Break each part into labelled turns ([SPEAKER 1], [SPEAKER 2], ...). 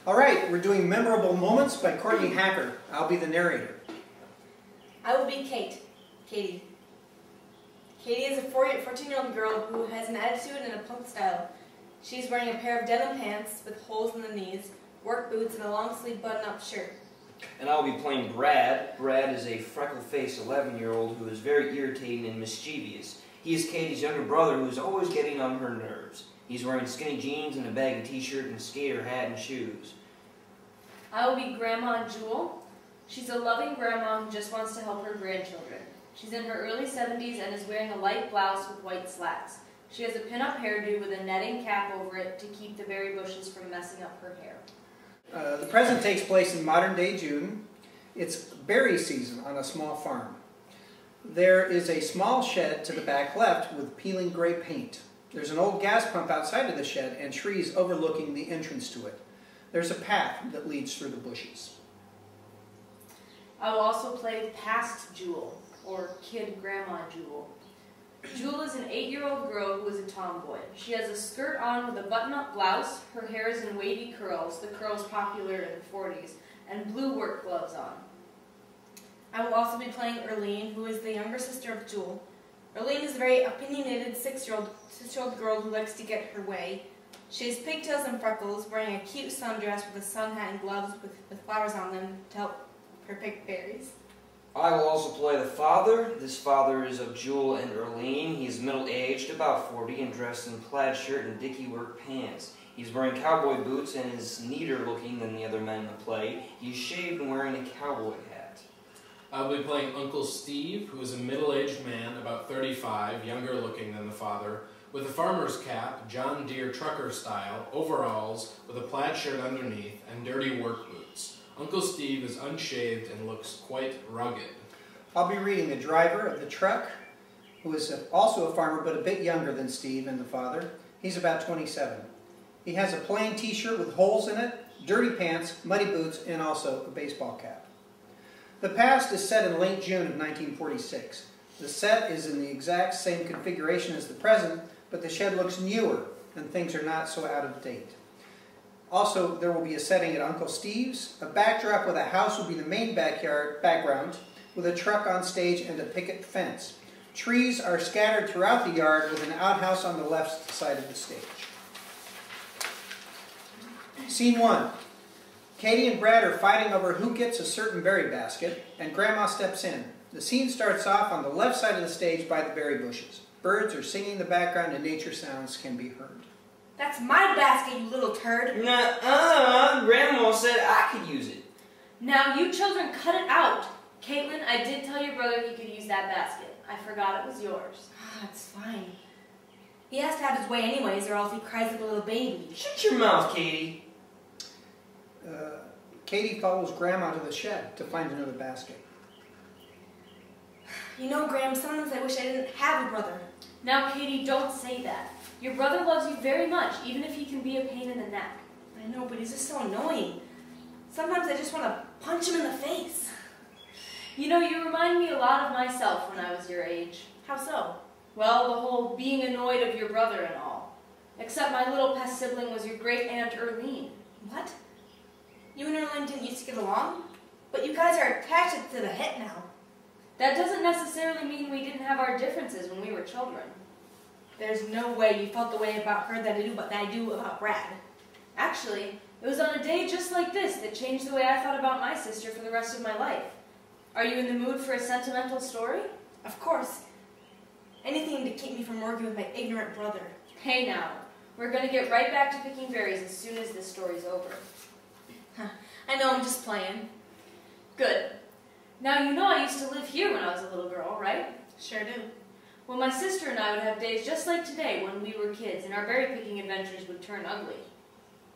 [SPEAKER 1] All right, we're doing Memorable Moments by Courtney Hacker. I'll be the narrator.
[SPEAKER 2] I will be Katie. Katie is a 14-year-old girl who has an attitude and a punk style. She's wearing a pair of denim pants with holes in the knees, work boots, and a long-sleeve button-up shirt.
[SPEAKER 3] And I'll be playing Brad. Brad is a freckle-faced 11-year-old who is very irritating and mischievous. He is Katie's younger brother who is always getting on her nerves. He's wearing skinny jeans and a baggy t-shirt and a skater hat and shoes.
[SPEAKER 4] I will be Grandma Jewel. She's a loving grandma who just wants to help her grandchildren. She's in her early 70s and is wearing a light blouse with white slacks. She has a pin-up hairdo with a netting cap over it to keep the berry bushes from messing up her hair.
[SPEAKER 1] The present takes place in modern-day June. It's berry season on a small farm. There is a small shed to the back left with peeling gray paint. There's an old gas pump outside of the shed and trees overlooking the entrance to it. There's a path that leads through the bushes.
[SPEAKER 4] I will also play Past Jewel, or Kid Grandma Jewel. Jewel is an 8-year-old girl who is a tomboy. She has a skirt on with a button-up blouse, her hair is in wavy curls, the curls popular in the 40s, and blue work gloves on.
[SPEAKER 2] I will also be playing Erlene, who is the younger sister of Jewel. Erlene is a very opinionated 6-year-old girl who likes to get her way. She has pigtails and freckles, wearing a cute sundress with a sun hat and gloves with flowers on them to help her pick berries.
[SPEAKER 3] I will also play the father. This father is of Jewel and Erlene. He's middle-aged, about 40, and dressed in plaid shirt and dicky work pants. He's wearing cowboy boots and is neater looking than the other men in the play. He's shaved and wearing a cowboy hat.
[SPEAKER 5] I'll be playing Uncle Steve, who is a middle-aged man, about 35, younger looking than the father, with a farmer's cap, John Deere trucker style, overalls, with a plaid shirt underneath, and dirty work boots. Uncle Steve is unshaved and looks quite rugged.
[SPEAKER 1] I'll be reading the driver of the truck, who is also a farmer but a bit younger than Steve and the father. He's about 27. He has a plain t-shirt with holes in it, dirty pants, muddy boots, and also a baseball cap. The past is set in late June of 1946. The set is in the exact same configuration as the present, but the shed looks newer and things are not so out of date. Also, there will be a setting at Uncle Steve's. A backdrop with a house will be the main background, with a truck on stage and a picket fence. Trees are scattered throughout the yard with an outhouse on the left side of the stage. Scene 1. Katie and Brad are fighting over who gets a certain berry basket, and Grandma steps in. The scene starts off on the left side of the stage by the berry bushes. Birds are singing in the background and nature sounds can be heard.
[SPEAKER 2] That's my basket, you little turd.
[SPEAKER 3] Nuh-uh, Grandma said I could use it.
[SPEAKER 4] Now you children cut it out. Caitlin, I did tell your brother he could use that basket. I forgot it was yours.
[SPEAKER 2] It's fine. He has to have his way anyways, or else he cries like a little baby.
[SPEAKER 3] Shut your mouth, Katie.
[SPEAKER 1] Katie follows Grandma to the shed to find another basket.
[SPEAKER 2] You know, Graham, sometimes I wish I didn't have a brother.
[SPEAKER 4] Now, Katie, don't say that. Your brother loves you very much, even if he can be a pain in the neck.
[SPEAKER 2] I know, but he's just so annoying. Sometimes I just want to punch him in the face.
[SPEAKER 4] You know, you remind me a lot of myself when I was your age.
[SPEAKER 2] How so?
[SPEAKER 4] Well, the whole being annoyed of your brother and all. Except my little pest sibling was your great aunt Erlene.
[SPEAKER 2] What? You and Erlene didn't used to get along? But you guys are attached to the hip now.
[SPEAKER 4] That doesn't necessarily mean we didn't have our differences when we were children.
[SPEAKER 2] There's no way you felt the way about her that I do about Brad.
[SPEAKER 4] Actually, it was on a day just like this that changed the way I thought about my sister for the rest of my life. Are you in the mood for a sentimental story?
[SPEAKER 2] Of course. Anything to keep me from working with my ignorant brother.
[SPEAKER 4] Hey now, we're going to get right back to picking berries as soon as this story's over.
[SPEAKER 2] I know, I'm just playing.
[SPEAKER 4] Good. Now you know I used to live here when I was a little girl, right?
[SPEAKER 2] Sure do.
[SPEAKER 4] Well, my sister and I would have days just like today when we were kids, and our berry picking adventures would turn ugly.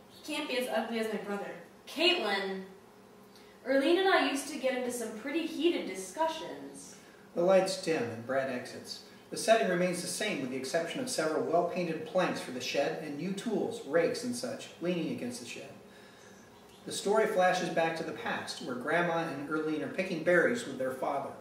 [SPEAKER 2] He can't be as ugly as my brother.
[SPEAKER 4] Caitlin, Erlene and I used to get into some pretty heated discussions.
[SPEAKER 1] The lights dim and Brad exits. The setting remains the same with the exception of several well-painted planks for the shed and new tools, rakes and such, leaning against the shed. The story flashes back to the past, where Grandma and Erlene are picking berries with their father.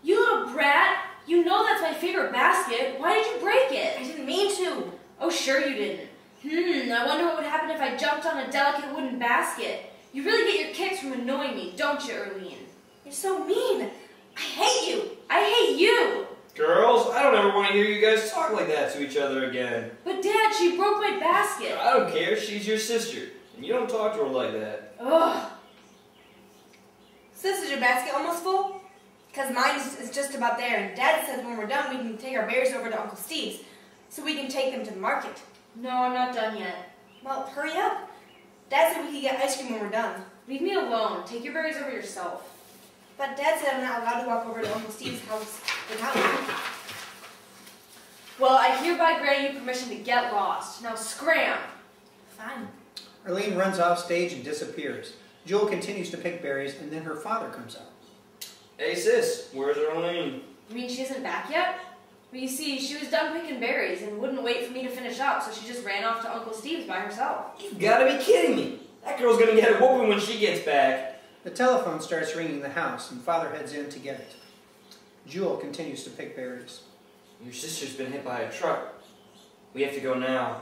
[SPEAKER 4] You little brat! You know that's my favorite basket. Why did you break it?
[SPEAKER 2] I didn't mean to.
[SPEAKER 4] Oh, sure you didn't. I wonder what would happen if I jumped on a delicate wooden basket. You really get your kicks from annoying me, don't you, Erlene?
[SPEAKER 2] You're so mean. I hate you.
[SPEAKER 4] I hate you!
[SPEAKER 3] Girls, I don't ever want to hear you guys talk like that to each other again.
[SPEAKER 4] But Dad, she broke my basket.
[SPEAKER 3] I don't care. She's your sister. And you don't talk to her like that.
[SPEAKER 4] Ugh.
[SPEAKER 2] Sis, is your basket almost full? Because mine is just about there, and Dad says when we're done, we can take our berries over to Uncle Steve's, so we can take them to the market.
[SPEAKER 4] No, I'm not done yet.
[SPEAKER 2] Well, hurry up. Dad said we could get ice cream when we're done.
[SPEAKER 4] Leave me alone. Take your berries over yourself.
[SPEAKER 2] But Dad said I'm not allowed to walk over to Uncle Steve's house without you.
[SPEAKER 4] Well, I hereby grant you permission to get lost. Now scram!
[SPEAKER 2] Fine.
[SPEAKER 1] Arlene runs off stage and disappears. Jewel continues to pick berries, and then her father comes out.
[SPEAKER 3] Hey, sis, where's Arlene?
[SPEAKER 4] You mean she isn't back yet? Well, you see, she was done picking berries and wouldn't wait for me to finish up, so she just ran off to Uncle Steve's by herself.
[SPEAKER 3] You've got to be kidding me. That girl's going to get a whooping when she gets back.
[SPEAKER 1] The telephone starts ringing in the house, and Father heads in to get it. Jewel continues to pick berries.
[SPEAKER 3] Your sister's been hit by a truck. We have to go now.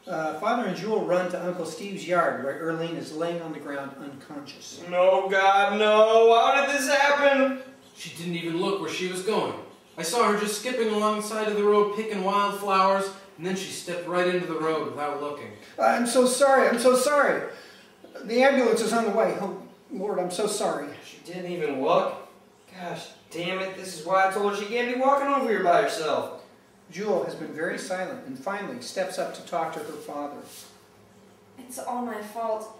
[SPEAKER 1] Father and Jewel run to Uncle Steve's yard, where Erlene is laying on the ground unconscious.
[SPEAKER 3] No, God, no. How did this happen?
[SPEAKER 5] She didn't even look where she was going. I saw her just skipping along the side of the road picking wildflowers, and then she stepped right into the road without looking.
[SPEAKER 1] I'm so sorry, I'm so sorry. The ambulance is on the way. Oh, Lord, I'm so sorry.
[SPEAKER 3] She didn't even look. Gosh, damn it. This is why I told her she can't be walking over here by herself.
[SPEAKER 1] Jewel has been very silent and finally steps up to talk to her father.
[SPEAKER 4] It's all my fault.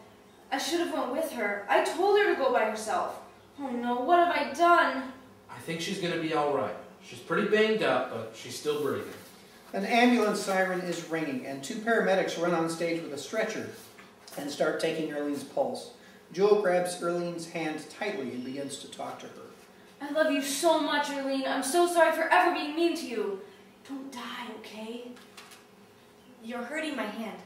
[SPEAKER 4] I should have went with her. I told her to go by herself. Oh no, what have I done?
[SPEAKER 5] I think she's going to be all right. She's pretty banged up, but she's still breathing.
[SPEAKER 1] An ambulance siren is ringing, and two paramedics run on stage with a stretcher and start taking Erlene's pulse. Jewel grabs Erlene's hand tightly and begins to talk to her.
[SPEAKER 4] I love you so much, Erlene. I'm so sorry for ever being mean to you. Don't die, okay?
[SPEAKER 2] You're hurting my hand.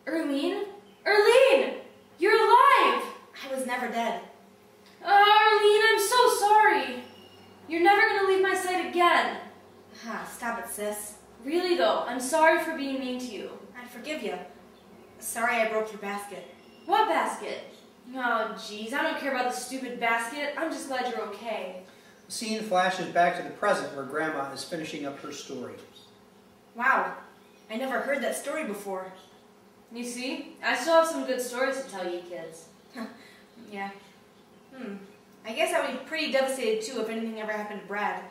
[SPEAKER 4] Erlene? Erlene! You're alive!
[SPEAKER 2] I was never dead.
[SPEAKER 4] Oh, Erlene, I'm so sorry. You're never going to leave my sight again.
[SPEAKER 2] Stop it, sis.
[SPEAKER 4] Really, though, I'm sorry for being mean to you.
[SPEAKER 2] I forgive you. Sorry I broke your basket.
[SPEAKER 4] What basket? Oh, jeez, I don't care about the stupid basket. I'm just glad you're okay.
[SPEAKER 1] The scene flashes back to the present where Grandma is finishing up her story.
[SPEAKER 2] Wow, I never heard that story before.
[SPEAKER 4] You see, I still have some good stories to tell you kids.
[SPEAKER 2] Yeah. I guess I would be pretty devastated too if anything ever happened to Brad.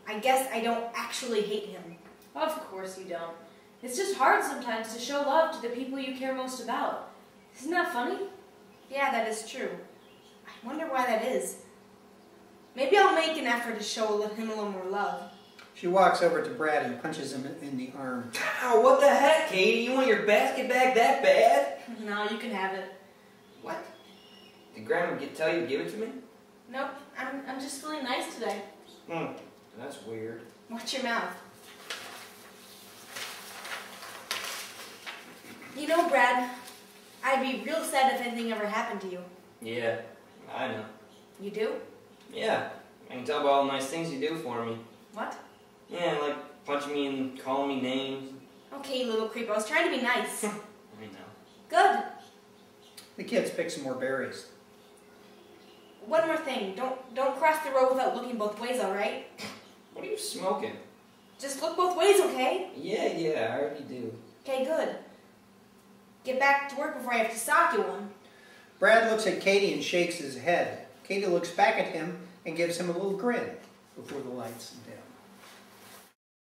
[SPEAKER 2] I guess I don't actually hate him.
[SPEAKER 4] Of course you don't. It's just hard sometimes to show love to the people you care most about. Isn't that funny?
[SPEAKER 2] Yeah, that is true. I wonder why that is. Maybe I'll make an effort to show him a little more love.
[SPEAKER 1] She walks over to Brad and punches him in the arm.
[SPEAKER 3] Ow, what the heck, Katie? You want your basket back that bad?
[SPEAKER 2] No, you can have it.
[SPEAKER 3] What? Did Grandma tell you to give it to me?
[SPEAKER 2] Nope, I'm just feeling nice today.
[SPEAKER 3] That's weird.
[SPEAKER 2] Watch your mouth. You know, Brad, I'd be real sad if anything ever happened to you.
[SPEAKER 3] Yeah, I know.
[SPEAKER 2] You do?
[SPEAKER 3] Yeah, I can tell by all the nice things you do for me.
[SPEAKER 2] What?
[SPEAKER 3] Yeah, like punching me and calling me names.
[SPEAKER 2] Okay, you little creep. I was trying to be nice.
[SPEAKER 3] I know.
[SPEAKER 2] Good.
[SPEAKER 1] The kids pick some more berries.
[SPEAKER 2] One more thing. Don't cross the road without looking both ways, all right?
[SPEAKER 3] What are you smoking?
[SPEAKER 2] Just look both ways, okay?
[SPEAKER 3] Yeah, I already do.
[SPEAKER 2] Okay, good. Get back to work before I have to sock you one.
[SPEAKER 1] Brad looks at Katie and shakes his head. Katie looks back at him and gives him a little grin before the lights dim.